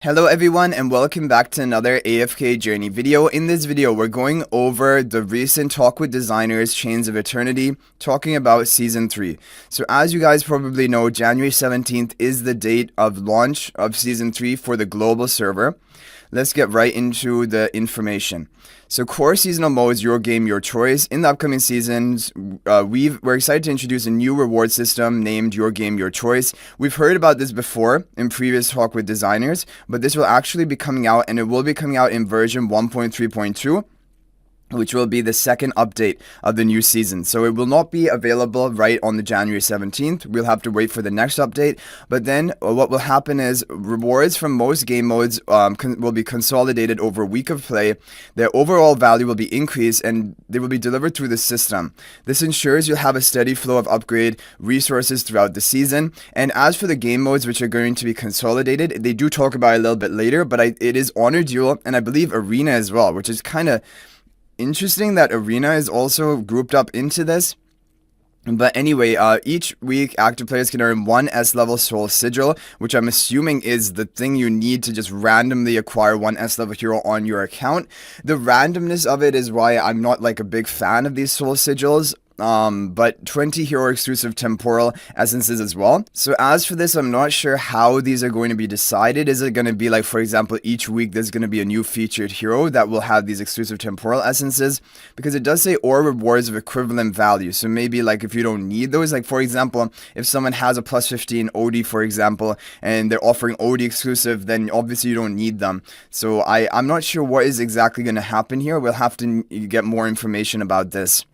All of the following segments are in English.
Hello everyone and welcome back to another AFK Journey video. In this video, we're going over the recent Talk with Designers Chains of Eternity, talking about Season 3. So as you guys probably know, January 17th is the date of launch of Season 3 for the global server. Let's get right into the information. So core seasonal modes, your game, your choice. In the upcoming seasons, we're excited to introduce a new reward system named Your Game, Your Choice. We've heard about this before in previous Talk with Designers, but this will actually be coming out, and it will be coming out in version 1.3.2. which will be the second update of the new season. So it will not be available right on the January 17th. We'll have to wait for the next update. But then what will happen is rewards from most game modes will be consolidated over a week of play. Their overall value will be increased and they will be delivered through the system. This ensures you'll have a steady flow of upgrade resources throughout the season. And as for the game modes which are going to be consolidated, they do talk about it a little bit later, but it is Honor Duel and I believe Arena as well, which is kind of interesting that Arena is also grouped up into this. But anyway, each week active players can earn one S-level soul sigil, which I'm assuming is the thing you need to just randomly acquire one S-level hero on your account. The randomness of it is why I'm not like a big fan of these soul sigils. But 20 hero exclusive temporal essences as well. So as for this, I'm not sure how these are going to be decided. Is it going to be like, for example, each week there's going to be a new featured hero that will have these exclusive temporal essences? Because it does say or rewards of equivalent value. So maybe like if you don't need those, like for example, if someone has a plus 15 OD, for example, and they're offering OD exclusive, then obviously you don't need them. So I'm not sure what is exactly going to happen here. We'll have to get more information about this.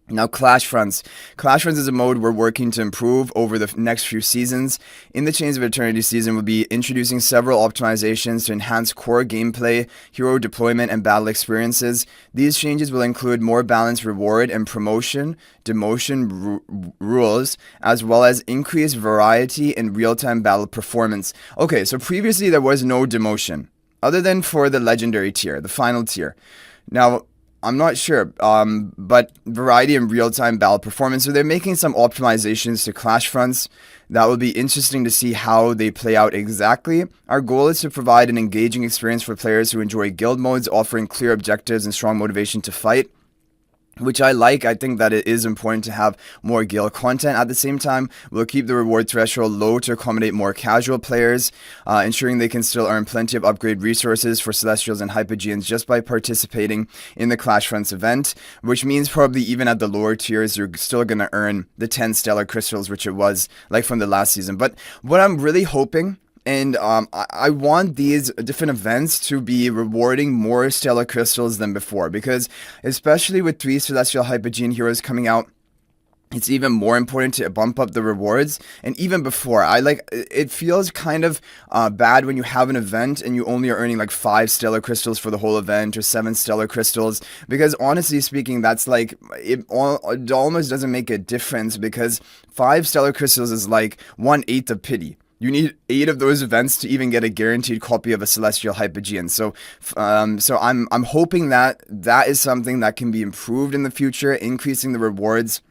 Now, Clashfronts. Clashfronts is a mode we're working to improve over the next few seasons. In the Chains of Eternity season, we'll be introducing several optimizations to enhance core gameplay, hero deployment, and battle experiences. These changes will include more balanced reward and promotion, demotion rules, as well as increased variety in real-time battle performance. Okay, so previously there was no demotion, other than for the legendary tier, the final tier. Now, I'm not sure, but variety and real-time battle performance. So they're making some optimizations to Clashfronts. That will be interesting to see how they play out exactly. Our goal is to provide an engaging experience for players who enjoy guild modes, offering clear objectives and strong motivation to fight, which I like. I think that it is important to have more guild content. At the same time, we'll keep the reward threshold low to accommodate more casual players, ensuring they can still earn plenty of upgrade resources for Celestials and Hypogeans just by participating in the Clashfronts event, which means probably even at the lower tiers, you're still going to earn the 10 Stellar Crystals, which it was like from the last season. But what I'm really hoping, and I want these different events to be rewarding more Stellar Crystals than before, because especially with 3 Celestial Hypogean heroes coming out, it's even more important to bump up the rewards. And even before, it feels kind of bad when you have an event and you only are earning like 5 Stellar Crystals for the whole event or 7 Stellar Crystals, because honestly speaking, that's like, it almost doesn't make a difference, because 5 Stellar Crystals is like 1/8 of pity. You need 8 of those events to even get a guaranteed copy of a Celestial Hypogean. So I'm hoping that is something that can be improved in the future, increasing the rewards.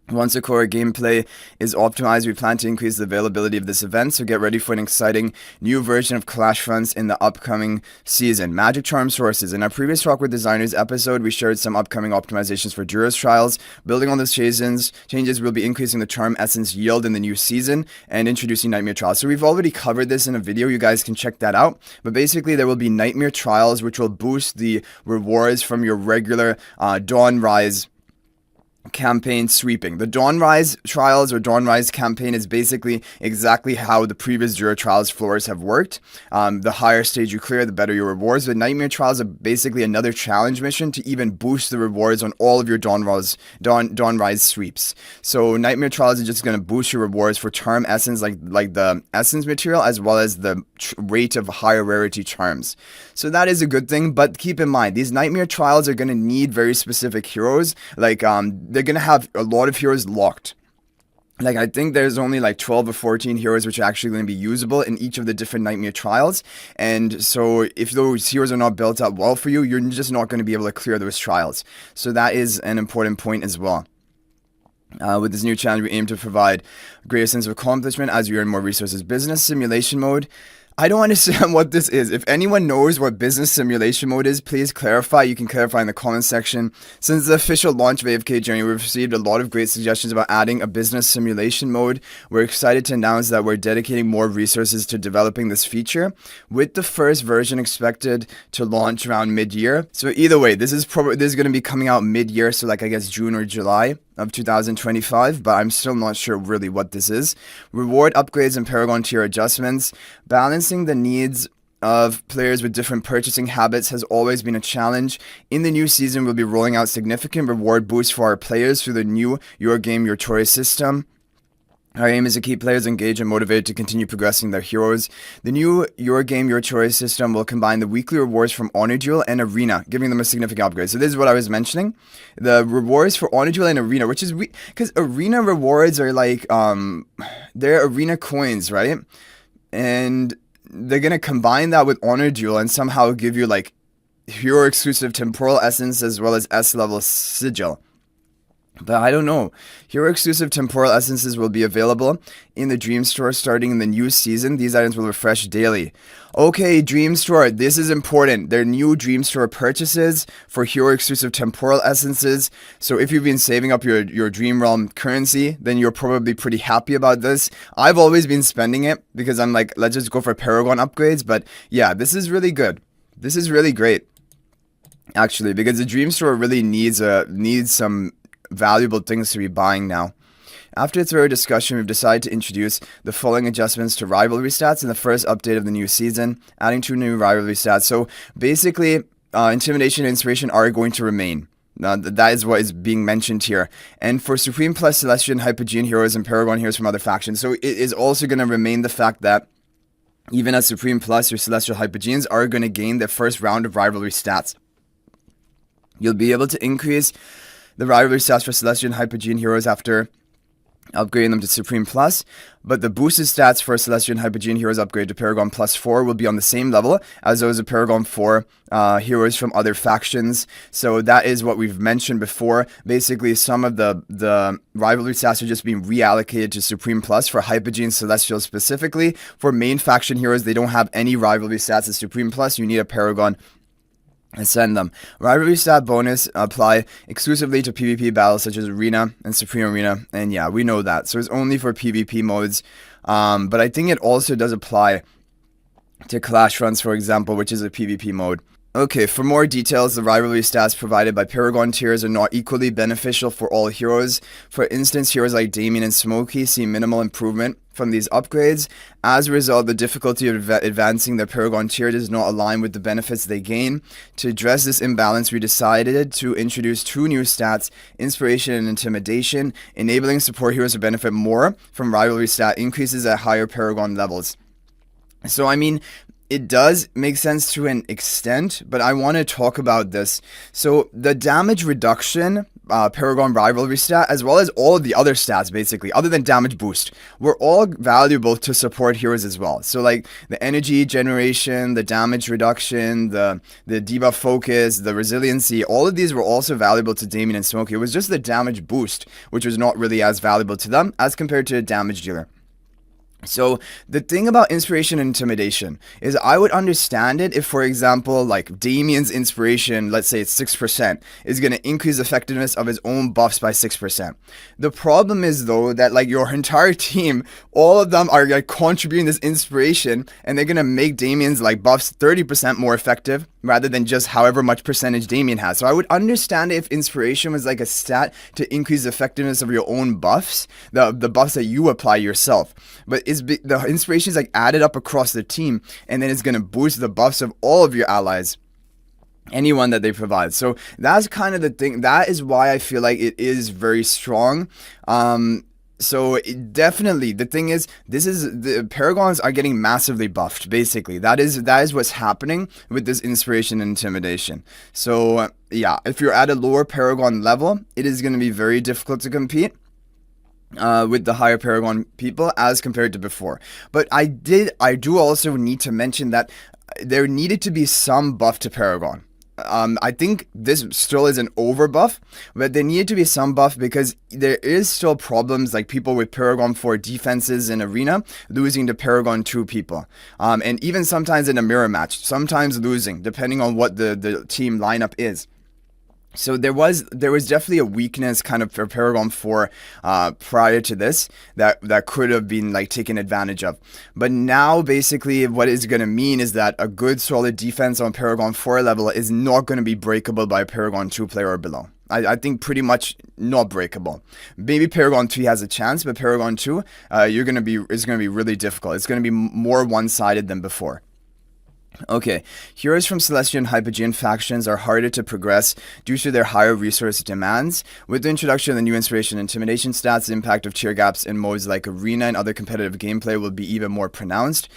Once the core gameplay is optimized, we plan to increase the availability of this event, so get ready for an exciting new version of Clashfronts in the upcoming season. Magic Charm sources. In our previous Talk with Designers episode, we shared some upcoming optimizations for Duros Trials. Building on those changes, we'll be increasing the charm essence yield in the new season and introducing Nightmare Trials. So we've already covered this in a video, you guys can check that out. But basically, there will be Nightmare Trials, which will boost the rewards from your regular Dawnrise campaign sweeping. The Dawnrise Trials or Dawnrise campaign is basically exactly how the previous Duro Trials floors have worked. The higher stage you clear, the better your rewards. But Nightmare Trials are basically another challenge mission to even boost the rewards on all of your Dawnrise sweeps. So Nightmare Trials is just going to boost your rewards for charm essence, like the essence material, as well as the rate of higher rarity charms. So that is a good thing, but keep in mind, these Nightmare Trials are going to need very specific heroes. Like, they're going to have a lot of heroes locked. Like, I think there's only like 12 or 14 heroes which are actually going to be usable in each of the different Nightmare Trials. And so if those heroes are not built up well for you, you're just not going to be able to clear those trials. So that is an important point as well. With this new challenge, we aim to provide a greater sense of accomplishment as we earn more resources. Business simulation mode. I don't understand what this is. If anyone knows what business simulation mode is, please clarify. You can clarify in the comment section. Since the official launch of AFK Journey, we've received a lot of great suggestions about adding a business simulation mode. We're excited to announce that we're dedicating more resources to developing this feature, with the first version expected to launch around mid-year. So either way, this is going to be coming out mid-year, so like I guess June or July of 2025, but I'm still not sure really what this is. Reward upgrades and Paragon tier adjustments. Balancing the needs of players with different purchasing habits has always been a challenge. In the new season, we'll be rolling out significant reward boosts for our players through the new Your Game, Your Choice system. Our aim is to keep players engaged and motivated to continue progressing their heroes. The new Your Game, Your Choice system will combine the weekly rewards from Honor Duel and Arena, giving them a significant upgrade. So this is what I was mentioning. The rewards for Honor Duel and Arena, which is because Arena rewards are like, they're Arena coins, right? And they're going to combine that with Honor Duel and somehow give you like hero exclusive Temporal Essence as well as S-level Sigil. But I don't know. Hero exclusive Temporal Essences will be available in the Dream Store starting in the new season. These items will refresh daily. Okay, Dream Store, this is important. Their new Dream Store purchases for hero exclusive Temporal Essences. So if you've been saving up your Dream Realm currency, then you're probably pretty happy about this. I've always been spending it because I'm like, let's just go for Paragon upgrades. But yeah, this is really good. This is really great, actually, because the Dream Store really needs some valuable things to be buying now. After a thorough discussion, we've decided to introduce the following adjustments to rivalry stats in the first update of the new season, adding 2 new rivalry stats. So basically, Intimidation and Inspiration are going to remain. That is what is being mentioned here. And for Supreme Plus, Celestial and Hypogean heroes and Paragon heroes from other factions, so it is also going to remain the fact that even as Supreme Plus, your Celestial Hypogeans are going to gain their first round of rivalry stats. You'll be able to increase the rivalry stats for Celestial and Hypogean heroes after upgrading them to Supreme Plus, but the boosted stats for Celestial and Hypogean heroes upgrade to Paragon Plus 4 will be on the same level as those of Paragon 4 heroes from other factions. So that is what we've mentioned before. Basically, some of the rivalry stats are just being reallocated to Supreme Plus for Hypogean Celestial specifically. For main faction heroes, they don't have any rivalry stats at Supreme Plus. You need a Paragon and send them. Rivalry stat bonus apply exclusively to PvP battles such as Arena and Supreme Arena, and yeah, we know that. So it's only for PvP modes, but I think it also does apply to Clashfronts, for example, which is a PvP mode. Okay, for more details, the rivalry stats provided by Paragon tiers are not equally beneficial for all heroes. For instance, heroes like Damien and Smokey see minimal improvement from these upgrades. As a result, the difficulty of advancing their Paragon tier does not align with the benefits they gain. To address this imbalance, we decided to introduce 2 new stats, Inspiration and Intimidation, enabling support heroes to benefit more from rivalry stat increases at higher Paragon levels. So, I mean, it does make sense to an extent, but I want to talk about this. So the damage reduction, Paragon rivalry stat, as well as all of the other stats, basically, other than damage boost, were all valuable to support heroes as well. So like the energy generation, the damage reduction, the debuff focus, the resiliency, all of these were also valuable to Damien and Smokey. It was just the damage boost, which was not really as valuable to them as compared to a damage dealer. So the thing about Inspiration and Intimidation is I would understand it if, for example, like Damien's Inspiration, let's say it's 6%, is going to increase effectiveness of his own buffs by 6%. The problem is, though, that like your entire team, all of them are like contributing this Inspiration, and they're going to make Damien's like buffs 30% more effective rather than just however much percentage Damien has. So I would understand if Inspiration was like a stat to increase the effectiveness of your own buffs, the buffs that you apply yourself. But the Inspiration is like added up across the team, and then it's going to boost the buffs of all of your allies, anyone that they provide. So that's kind of the thing. That is why I feel like it is very strong. So definitely, the thing is, the Paragons are getting massively buffed, basically. That is what's happening with this Inspiration and Intimidation. So yeah, if you're at a lower Paragon level, it is going to be very difficult to compete with the higher Paragon people as compared to before. But I do also need to mention that there needed to be some buff to Paragon. I think this still is an over buff, but there need to be some buff because there is still problems like people with Paragon 4 defenses in Arena losing to Paragon 2 people. And even sometimes in a mirror match, sometimes losing, depending on what the team lineup is. So there was definitely a weakness kind of for Paragon 4 prior to this that could have been like taken advantage of. But now basically what it's going to mean is that a good solid defense on Paragon 4 level is not going to be breakable by a Paragon 2 player or below. I think pretty much not breakable. Maybe Paragon 3 has a chance, but Paragon 2 it's going to be really difficult. It's going to be more one-sided than before. Okay, heroes from Celestial and Hypogean factions are harder to progress due to their higher resource demands. With the introduction of the new Inspiration and Intimidation stats, the impact of tier gaps in modes like Arena and other competitive gameplay will be even more pronounced.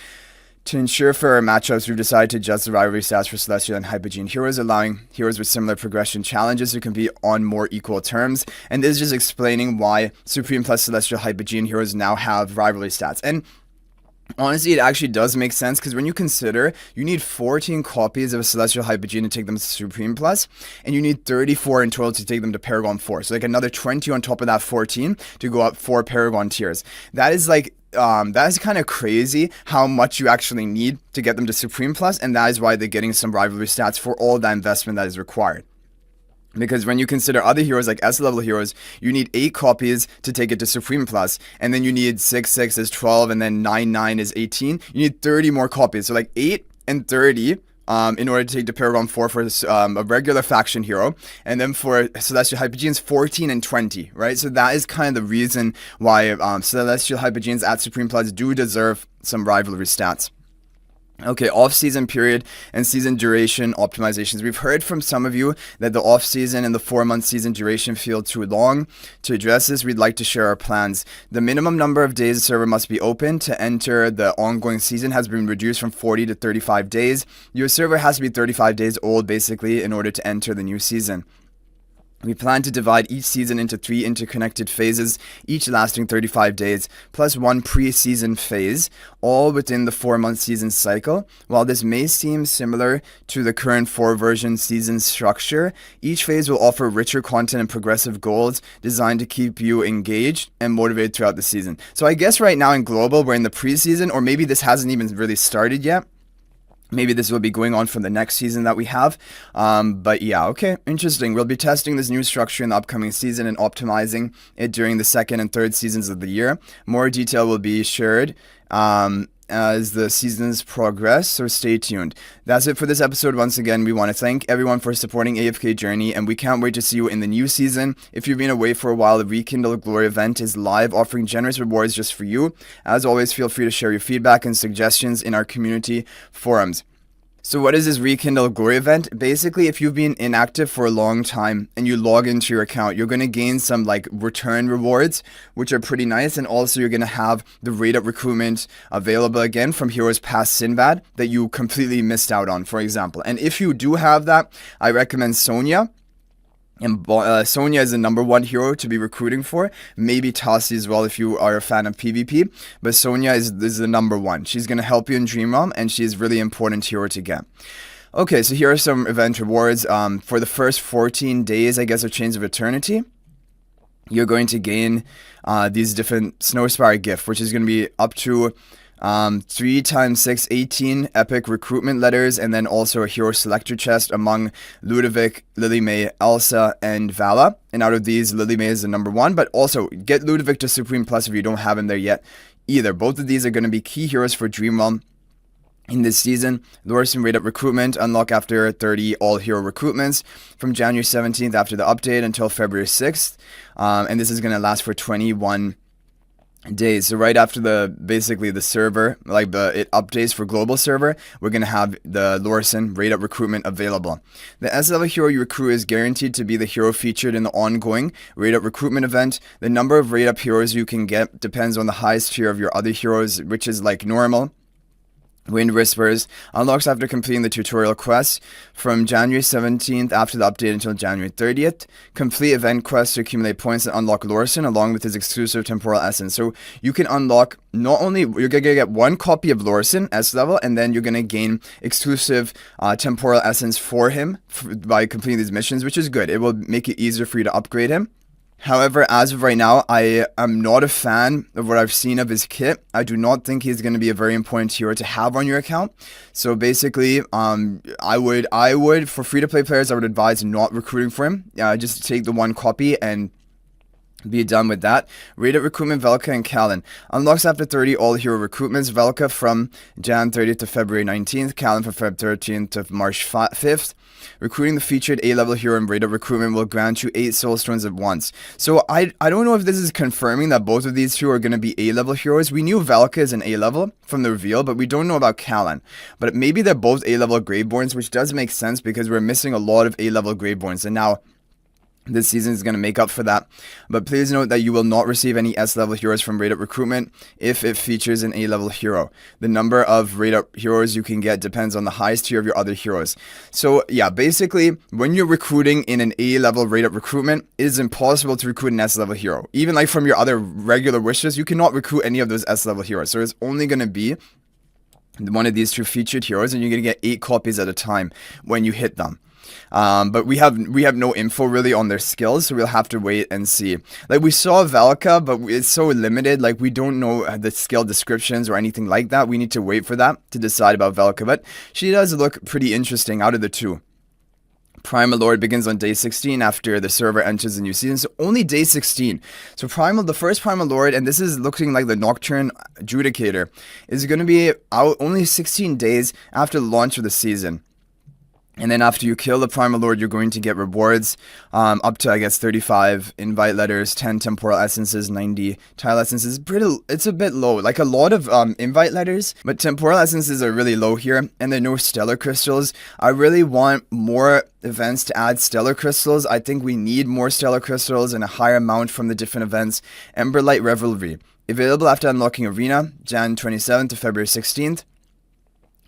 To ensure fairer matchups, we've decided to adjust the rivalry stats for Celestial and Hypogean heroes, allowing heroes with similar progression challenges to compete on more equal terms. And this is just explaining why Supreme plus Celestial Hypogean heroes now have rivalry stats. And honestly, it actually does make sense because when you consider you need 14 copies of a Celestial Hypogean to take them to Supreme Plus, and you need 34 in total to take them to Paragon 4. So like another 20 on top of that 14 to go up 4 Paragon tiers. That is like that is kind of crazy how much you actually need to get them to Supreme Plus, and that is why they're getting some rivalry stats for all that investment that is required. Because when you consider other heroes like S-level heroes, you need 8 copies to take it to Supreme Plus, and then you need 6 is 12, and then 9 is 18. You need 30 more copies, so like 8 and 30 in order to take to Paragon 4 for a regular faction hero, and then for Celestial Hypogeans 14 and 20, right? So that is kind of the reason why Celestial Hypogeans at Supreme Plus do deserve some rivalry stats. Okay, off-season period and season duration optimizations. We've heard from some of you that the off-season and the 4-month season duration feel too long. To address this, we'd like to share our plans. The minimum number of days the server must be open to enter the ongoing season has been reduced from 40 to 35 days. Your server has to be 35 days old, basically, in order to enter the new season. We plan to divide each season into 3 interconnected phases, each lasting 35 days, plus 1 pre-season phase, all within the 4-month season cycle. While this may seem similar to the current 4-version season structure, each phase will offer richer content and progressive goals designed to keep you engaged and motivated throughout the season. So I guess right now in Global, we're in the pre-season, or maybe this hasn't even really started yet. Maybe this will be going on for the next season that we have. But yeah, okay, interesting. We'll be testing this new structure in the upcoming season and optimizing it during the 2nd and 3rd seasons of the year. More detail will be shared as the seasons progress, so stay tuned. That's it for this episode. Once again, we want to thank everyone for supporting AFK Journey, and we can't wait to see you in the new season. If you've been away for a while, the Rekindle Glory event is live, offering generous rewards just for you. As always, feel free to share your feedback and suggestions in our community forums. So what is this Rekindle Glory event? Basically, if you've been inactive for a long time and you log into your account, you're going to gain some like return rewards, which are pretty nice. And also you're going to have the rate up recruitment available again from heroes past Sinbad that you completely missed out on, for example. And if you do have that, I recommend Sonya. And Sonya is the #1 hero to be recruiting for. Maybe Tassi as well if you are a fan of PvP. But Sonya is the #1. She's going to help you in Dream Realm, and she's really important hero to get. Okay, so here are some event rewards. For the first 14 days, I guess, of Chains of Eternity, you're going to gain these different Snowspire gift, which is going to be up to 3 times 6, 18 epic recruitment letters, and then also a hero selector chest among Ludovic, Lily May, Elsa, and Vala. And out of these, Lily May is the #1, but also get Ludovic to Supreme Plus if you don't have him there yet either. Both of these are going to be key heroes for Dream Realm in this season. Lorsan rate up recruitment, unlock after 30 all hero recruitments from January 17th after the update until February 6th. And this is going to last for 21 days. So right after basically the server, like it updates for global server, we're going to have the Lorsan rate up recruitment available. The S-level hero you recruit is guaranteed to be the hero featured in the ongoing rate up recruitment event. The number of rate up heroes you can get depends on the highest tier of your other heroes, which is like normal. Wind Whispers unlocks after completing the tutorial quest from January 17th after the update until January 30th. Complete event quests to accumulate points and unlock Lorsan along with his exclusive temporal essence. So you can unlock, not only you're going to get one copy of Lorsan S level, and then you're going to gain exclusive temporal essence for him by completing these missions, which is good. It will make it easier for you to upgrade him. However, as of right now, I am not a fan of what I've seen of his kit. I do not think he's going to be a very important hero to have on your account. So basically, I would for free-to-play players, I would advise not recruiting for him. Just take the one copy and be done with that. Rated recruitment Valka Callan. Unlocks after 30 all hero recruitments. Valka from Jan 30th to February 19th. Callan from Feb 13th to March 5th. Recruiting the featured A-level hero in rated recruitment will grant you 8 soul stones at once. So I don't know if this is confirming that both of these two are going to be A-level heroes. We knew Valka is an A-level from the reveal, but we don't know about Callan. But maybe they're both A-level Graveborns, which does make sense because we're missing a lot of A-level Graveborns. And now this season is going to make up for that. But please note that you will not receive any S-level heroes from rated recruitment if it features an A-level hero. The number of rated heroes you can get depends on the highest tier of your other heroes. So yeah, basically, when you're recruiting in an A-level rated recruitment, it is impossible to recruit an S-level hero. Even like from your other regular wishes, you cannot recruit any of those S-level heroes. So it's only going to be one of these two featured heroes, and you're going to get 8 copies at a time when you hit them. But we have no info really on their skills, so we'll have to wait and see. Like, we saw Valka, but it's so limited, like we don't know the skill descriptions or anything like that. We need to wait for that to decide about Valka, but she does look pretty interesting out of the two. Primal Lord begins on day 16 after the server enters the new season, so only day 16. So Primal, the first Primal Lord, and this is looking like the Nocturne Judicator, is going to be out only 16 days after the launch of the season. And then after you kill the Primal Lord, you're going to get rewards up to, I guess, 35 invite letters, 10 temporal essences, 90 tile essences. It's a bit low, like a lot of invite letters, but temporal essences are really low here, and there are no stellar crystals. I really want more events to add stellar crystals. I think we need more stellar crystals and a higher amount from the different events. Emberlight Revelry, available after unlocking Arena, Jan 27th to February 16th.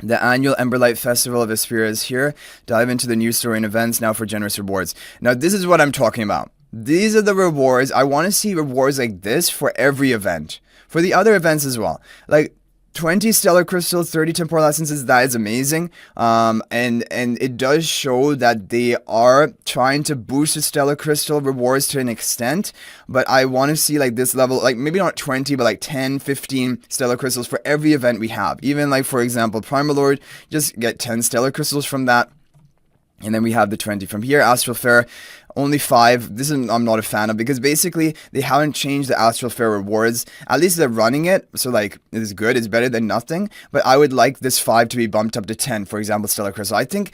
The annual Emberlight Festival of Aspira is here. Dive into the new story and events now for generous rewards. Now, this is what I'm talking about. These are the rewards. I want to see rewards like this for every event. For the other events as well. Like, 20 stellar crystals, 30 temporal essences, that is amazing. And it does show that they are trying to boost the stellar crystal rewards to an extent. But I want to see like this level, like maybe not 20, but like 10, 15 stellar crystals for every event we have. Even like, for example, Primal Lord, just get 10 stellar crystals from that. And then we have the 20 from here. Astral Fair, only 5. This is I'm not a fan of, because basically they haven't changed the Astral Fair rewards. At least they're running it, so like it is good. It's better than nothing. But I would like this 5 to be bumped up to 10. For example, Stellar Crystal. I think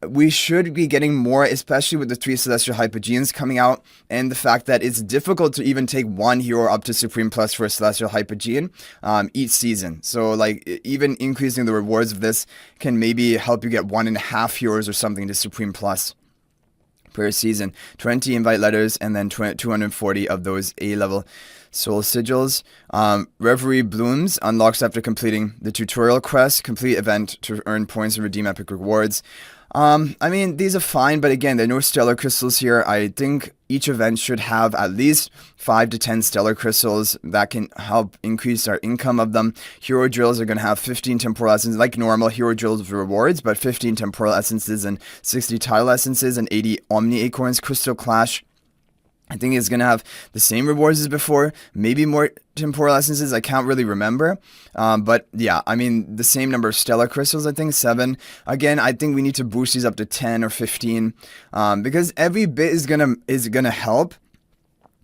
we should be getting more, especially with the 3 Celestial Hypogeans coming out, and the fact that it's difficult to even take one hero up to Supreme Plus for a Celestial Hypogean each season. So like even increasing the rewards of this can maybe help you get 1.5 heroes or something to Supreme Plus per season. 20 invite letters, and then 240 of those A-level soul sigils. Reverie Blooms unlocks after completing the tutorial quest. Complete event to earn points and redeem epic rewards. I mean, these are fine, but again, there are no stellar crystals here. I think each event should have at least 5 to 10 stellar crystals that can help increase our income of them. Hero drills are going to have 15 temporal essences, like normal hero drills rewards, but 15 temporal essences and 60 tile essences and 80 omni acorns. Crystal Clash, I think it's going to have the same rewards as before, maybe more temporal essences, I can't really remember, but yeah, I mean, the same number of stellar crystals, I think, 7. Again, I think we need to boost these up to 10 or 15, because every bit is gonna help.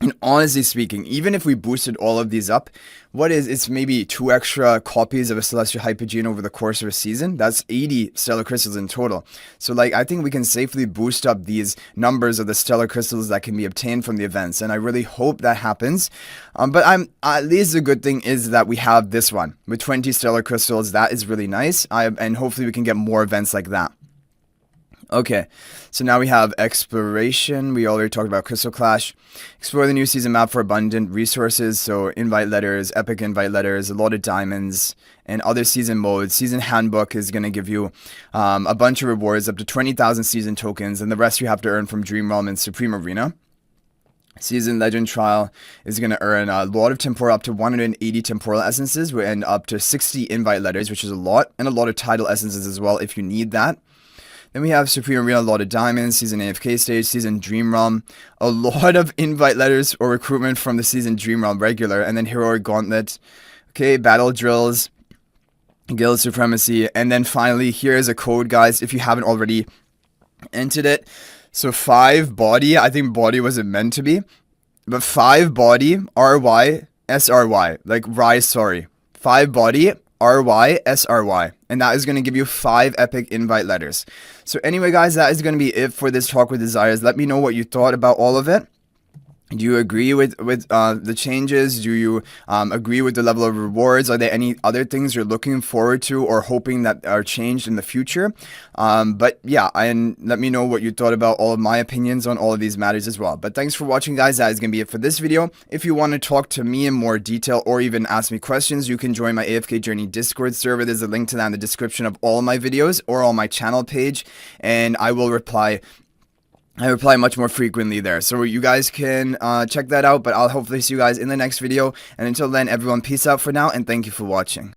And honestly speaking, even if we boosted all of these up, it's maybe 2 extra copies of a Celestial Hypogean over the course of a season. That's 80 stellar crystals in total. So like, I think we can safely boost up these numbers of the stellar crystals that can be obtained from the events. And I really hope that happens. But at least the good thing is that we have this one with 20 stellar crystals. That is really nice. And hopefully we can get more events like that. Okay, so now we have exploration. We already talked about Crystal Clash. Explore the new season map for abundant resources. So invite letters, epic invite letters, a lot of diamonds, and other season modes. Season handbook is going to give you a bunch of rewards, up to 20,000 season tokens, and the rest you have to earn from Dream Realm and Supreme Arena. Season Legend Trial is going to earn a lot of temporal, up to 180 temporal essences, and up to 60 invite letters, which is a lot, and a lot of title essences as well if you need that. Then we have Supreme Arena, a lot of diamonds, Season AFK stage, Season Dream Realm, a lot of invite letters or recruitment from the Season Dream Realm regular, and then Heroic Gauntlet, okay, battle drills, Guild Supremacy, and then finally, here's a code, guys, if you haven't already entered it. So 5 body, I think body wasn't meant to be, but 5 body, RY, SRY, like rise, sorry, 5 body, RYSRY, and that is going to give you 5 epic invite letters. So anyway, guys, that is going to be it for this Talk with Desires. Let me know what you thought about all of it. Do you agree with the changes? Do you agree with the level of rewards? Are there any other things you're looking forward to or hoping that are changed in the future? But yeah, and let me know what you thought about all of my opinions on all of these matters as well. But thanks for watching, guys. That is going to be it for this video. If you want to talk to me in more detail or even ask me questions, you can join my AFK Journey Discord server. There's a link to that in the description of all my videos or on my channel page, and I will reply. I reply much more frequently there, so you guys can check that out, but I'll hopefully see you guys in the next video, and until then, everyone, peace out for now, and thank you for watching.